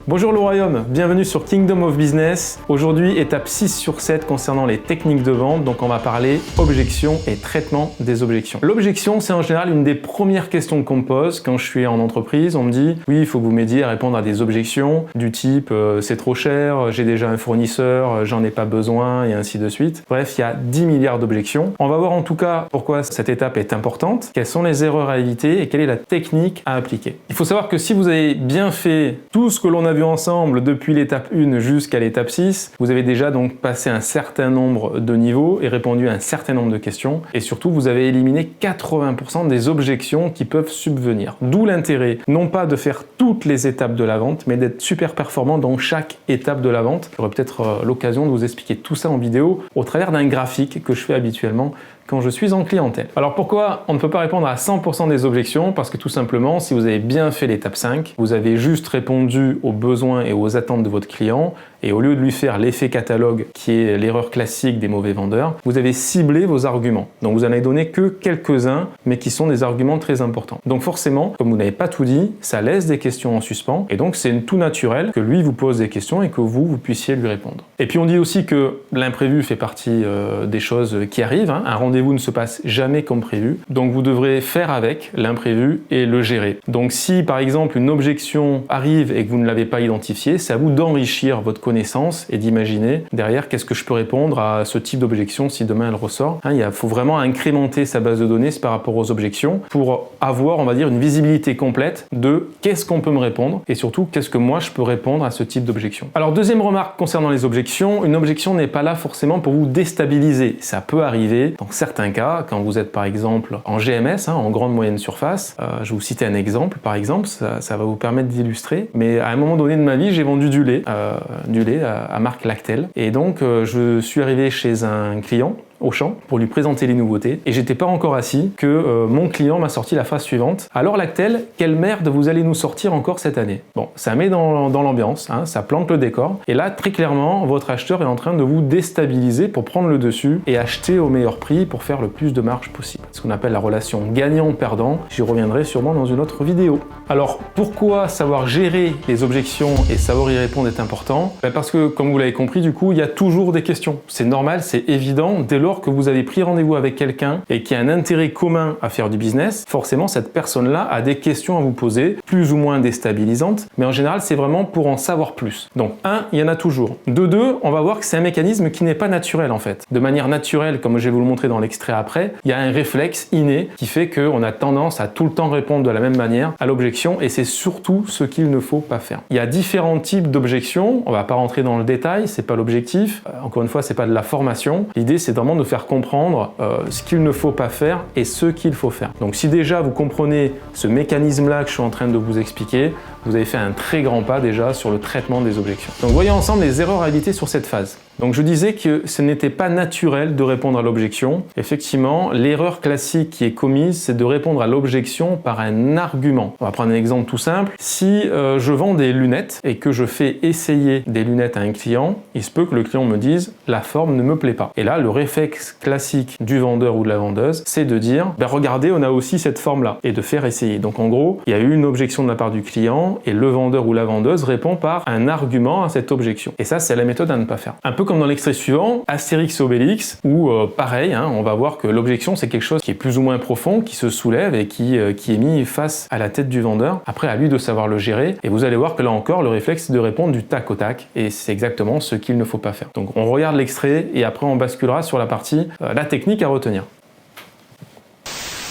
Bonjour le royaume, bienvenue sur Kingdom of Business. Aujourd'hui, étape 6 sur 7 concernant les techniques de vente. Donc on va parler objections et traitement des objections. L'objection, c'est en général une des premières questions qu'on me pose quand je suis en entreprise. On me dit, oui, il faut que vous m'aidiez à répondre à des objections du type c'est trop cher, j'ai déjà un fournisseur, j'en ai pas besoin et ainsi de suite. Bref, il y a 10 milliards d'objections. On va voir en tout cas pourquoi cette étape est importante, quelles sont les erreurs à éviter et quelle est la technique à appliquer. Il faut savoir que si vous avez bien fait tout ce que l'on a vu ensemble depuis l'étape 1 jusqu'à l'étape 6, vous avez déjà donc passé un certain nombre de niveaux et répondu à un certain nombre de questions et surtout vous avez éliminé 80% des objections qui peuvent subvenir. D'où l'intérêt non pas de faire toutes les étapes de la vente mais d'être super performant dans chaque étape de la vente. J'aurai peut-être l'occasion de vous expliquer tout ça en vidéo au travers d'un graphique que je fais habituellement quand je suis en clientèle. Alors pourquoi on ne peut pas répondre à 100% des objections? Parce que tout simplement, si vous avez bien fait l'étape 5, vous avez juste répondu aux besoins et aux attentes de votre client et au lieu de lui faire l'effet catalogue qui est l'erreur classique des mauvais vendeurs, vous avez ciblé vos arguments. Donc vous n'en avez donné que quelques-uns mais qui sont des arguments très importants. Donc forcément, comme vous n'avez pas tout dit, ça laisse des questions en suspens et donc c'est tout naturel que lui vous pose des questions et que vous puissiez lui répondre. Et puis on dit aussi que l'imprévu fait partie des choses qui arrivent. Un rendez-vous ne se passe jamais comme prévu, donc vous devrez faire avec l'imprévu et le gérer. Donc si par exemple une objection arrive et que vous ne l'avez pas identifiée, c'est à vous d'enrichir votre connaissance et d'imaginer derrière qu'est-ce que je peux répondre à ce type d'objection si demain elle ressort. Il faut vraiment incrémenter sa base de données par rapport aux objections pour avoir, on va dire, une visibilité complète de qu'est-ce qu'on peut me répondre et surtout qu'est-ce que moi je peux répondre à ce type d'objection. Alors deuxième remarque concernant les objections, une objection n'est pas là forcément pour vous déstabiliser. Ça peut arriver dans certains cas, quand vous êtes par exemple en GMS, en grande moyenne surface, je vais vous citer un exemple par exemple, ça va vous permettre d'illustrer, mais à un moment donné de ma vie, j'ai vendu du lait à marque Lactel, et donc je suis arrivé chez un client Auchan pour lui présenter les nouveautés et j'étais pas encore assis que mon client m'a sorti la phrase suivante: alors Lactel, quelle merde vous allez nous sortir encore cette année? Bon, ça met dans l'ambiance, ça plante le décor et là très clairement votre acheteur est en train de vous déstabiliser pour prendre le dessus et acheter au meilleur prix pour faire le plus de marge possible. Ce qu'on appelle la relation gagnant-perdant, j'y reviendrai sûrement dans une autre vidéo. Alors pourquoi savoir gérer les objections et savoir y répondre est important? Parce que comme vous l'avez compris, du coup il y a toujours des questions. C'est normal, c'est évident, dès lors que vous avez pris rendez-vous avec quelqu'un et qui a un intérêt commun à faire du business, forcément cette personne-là a des questions à vous poser, plus ou moins déstabilisantes, mais en général c'est vraiment pour en savoir plus. Donc il y en a toujours. De deux, on va voir que c'est un mécanisme qui n'est pas naturel en fait. De manière naturelle, comme je vais vous le montrer dans l'extrait après, il y a un réflexe inné qui fait qu'on a tendance à tout le temps répondre de la même manière à l'objection et c'est surtout ce qu'il ne faut pas faire. Il y a différents types d'objections, on va pas rentrer dans le détail, c'est pas l'objectif. Encore une fois, c'est pas de la formation. L'idée c'est vraiment de faire comprendre ce qu'il ne faut pas faire et ce qu'il faut faire. Donc si déjà vous comprenez ce mécanisme-là que je suis en train de vous expliquer, vous avez fait un très grand pas déjà sur le traitement des objections. Donc voyons ensemble les erreurs à éviter sur cette phase. Donc je disais que ce n'était pas naturel de répondre à l'objection. Effectivement, l'erreur classique qui est commise, c'est de répondre à l'objection par un argument. On va prendre un exemple tout simple. Si je vends des lunettes et que je fais essayer des lunettes à un client, il se peut que le client me dise « la forme ne me plaît pas ». Et là, le réflexe classique du vendeur ou de la vendeuse, c'est de dire « regardez, on a aussi cette forme-là » et de faire essayer. Donc en gros, il y a eu une objection de la part du client et le vendeur ou la vendeuse répond par un argument à cette objection. Et ça, c'est la méthode à ne pas faire. Un peu comme dans l'extrait suivant, Astérix et Obélix, où pareil, on va voir que l'objection c'est quelque chose qui est plus ou moins profond, qui se soulève et qui est mis face à la tête du vendeur. Après, à lui de savoir le gérer. Et vous allez voir que là encore, le réflexe c'est de répondre du tac au tac. Et c'est exactement ce qu'il ne faut pas faire. Donc on regarde l'extrait et après on basculera sur la partie, la technique à retenir.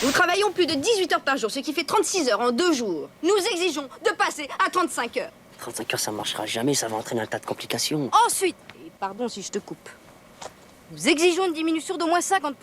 Nous travaillons plus de 18 heures par jour, ce qui fait 36 heures en 2 jours. Nous exigeons de passer à 35 heures. 35 heures, ça ne marchera jamais, ça va entraîner un tas de complications. Ensuite, et pardon si je te coupe, nous exigeons une diminution d'au moins 50%.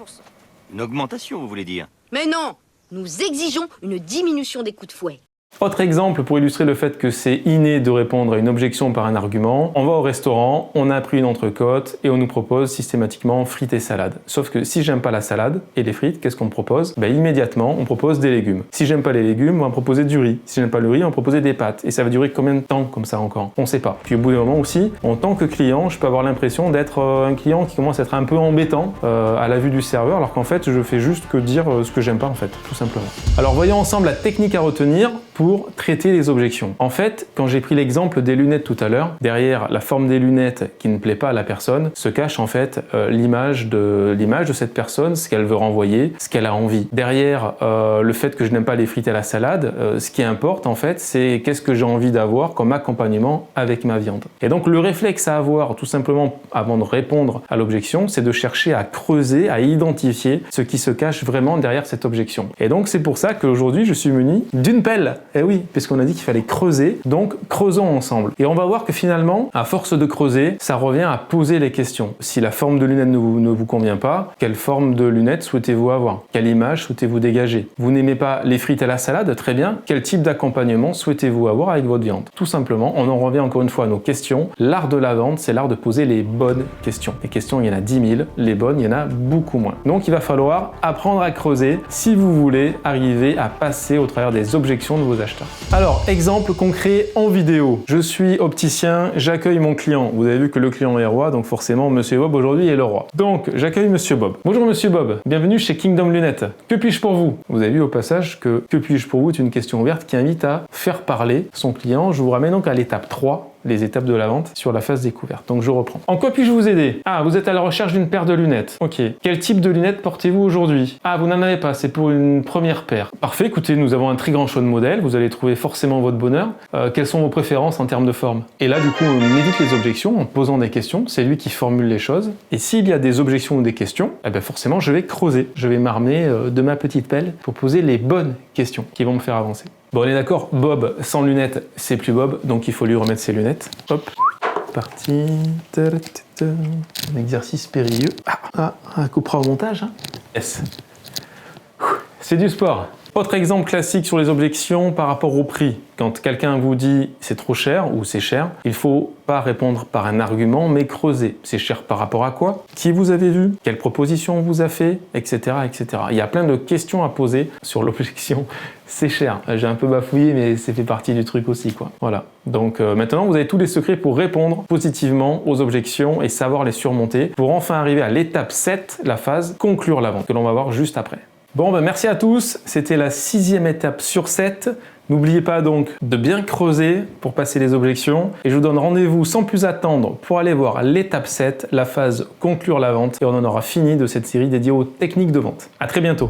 Une augmentation, vous voulez dire? Mais non, nous exigeons une diminution des coups de fouet. Autre exemple pour illustrer le fait que c'est inné de répondre à une objection par un argument, on va au restaurant, on a pris une entrecôte et on nous propose systématiquement frites et salades. Sauf que si j'aime pas la salade et les frites, qu'est-ce qu'on me propose? Immédiatement, on propose des légumes. Si j'aime pas les légumes, on va me proposer du riz. Si j'aime pas le riz, on va me proposer des pâtes. Et ça va durer combien de temps comme ça encore? On sait pas. Puis au bout d'un moment aussi, en tant que client, je peux avoir l'impression d'être un client qui commence à être un peu embêtant à la vue du serveur, alors qu'en fait, je fais juste que dire ce que j'aime pas en fait, tout simplement. Alors voyons ensemble la technique à retenir pour traiter les objections. En fait, quand j'ai pris l'exemple des lunettes tout à l'heure, derrière la forme des lunettes qui ne plaît pas à la personne, se cache en fait l'image de cette personne, ce qu'elle veut renvoyer, ce qu'elle a envie. Derrière le fait que je n'aime pas les frites et la salade, ce qui importe en fait, c'est qu'est-ce que j'ai envie d'avoir comme accompagnement avec ma viande. Et donc le réflexe à avoir tout simplement avant de répondre à l'objection, c'est de chercher à creuser, à identifier ce qui se cache vraiment derrière cette objection. Et donc c'est pour ça qu'aujourd'hui je suis muni d'une pelle. Eh oui, puisqu'on a dit qu'il fallait creuser, donc creusons ensemble. Et on va voir que finalement, à force de creuser, ça revient à poser les questions. Si la forme de lunette ne vous convient pas, quelle forme de lunettes souhaitez-vous avoir? Quelle image souhaitez-vous dégager? Vous n'aimez pas les frites et la salade? Très bien. Quel type d'accompagnement souhaitez-vous avoir avec votre viande? Tout simplement, on en revient encore une fois à nos questions. L'art de la vente, c'est l'art de poser les bonnes questions. Les questions, il y en a 10 000. Les bonnes, il y en a beaucoup moins. Donc, il va falloir apprendre à creuser si vous voulez arriver à passer au travers des objections de vos acheteurs. Alors, exemple concret en vidéo. Je suis opticien, j'accueille mon client. Vous avez vu que le client est roi, donc forcément, Monsieur Bob aujourd'hui est le roi. Donc, j'accueille Monsieur Bob. Bonjour Monsieur Bob, bienvenue chez Kingdom Lunettes. Que puis-je pour vous? Vous avez vu au passage que puis-je pour vous est une question ouverte qui invite à faire parler son client. Je vous ramène donc à l'étape 3. Les étapes de la vente sur la phase découverte. Donc je reprends. En quoi puis-je vous aider? Ah, vous êtes à la recherche d'une paire de lunettes. Ok. Quel type de lunettes portez-vous aujourd'hui? Ah, vous n'en avez pas, c'est pour une première paire. Parfait, écoutez, nous avons un très grand choix de modèles, vous allez trouver forcément votre bonheur. Quelles sont vos préférences en termes de forme? Et là, du coup, on évite les objections en posant des questions, c'est lui qui formule les choses. Et s'il y a des objections ou des questions, eh bien forcément, je vais creuser. Je vais m'armer de ma petite pelle pour poser les bonnes questions qui vont me faire avancer. Bon, on est d'accord, Bob sans lunettes, c'est plus Bob, donc il faut lui remettre ses lunettes. Hop, parti. Un exercice périlleux. Un coupera au montage. Hein. Yes. C'est du sport. Autre exemple classique sur les objections par rapport au prix. Quand quelqu'un vous dit c'est trop cher ou c'est cher, il ne faut pas répondre par un argument, mais creuser. C'est cher par rapport à quoi? Qui vous avez vu? Quelle proposition on vous a fait? Etc., etc. Il y a plein de questions à poser sur l'objection. C'est cher. J'ai un peu bafouillé, mais c'est fait partie du truc aussi, quoi. Voilà. Donc maintenant, vous avez tous les secrets pour répondre positivement aux objections et savoir les surmonter pour enfin arriver à l'étape 7, la phase conclure la vente, que l'on va voir juste après. Bon, ben merci à tous. C'était la 6e étape sur 7. N'oubliez pas donc de bien creuser pour passer les objections. Et je vous donne rendez-vous sans plus attendre pour aller voir l'étape 7, la phase conclure la vente. Et on en aura fini de cette série dédiée aux techniques de vente. À très bientôt.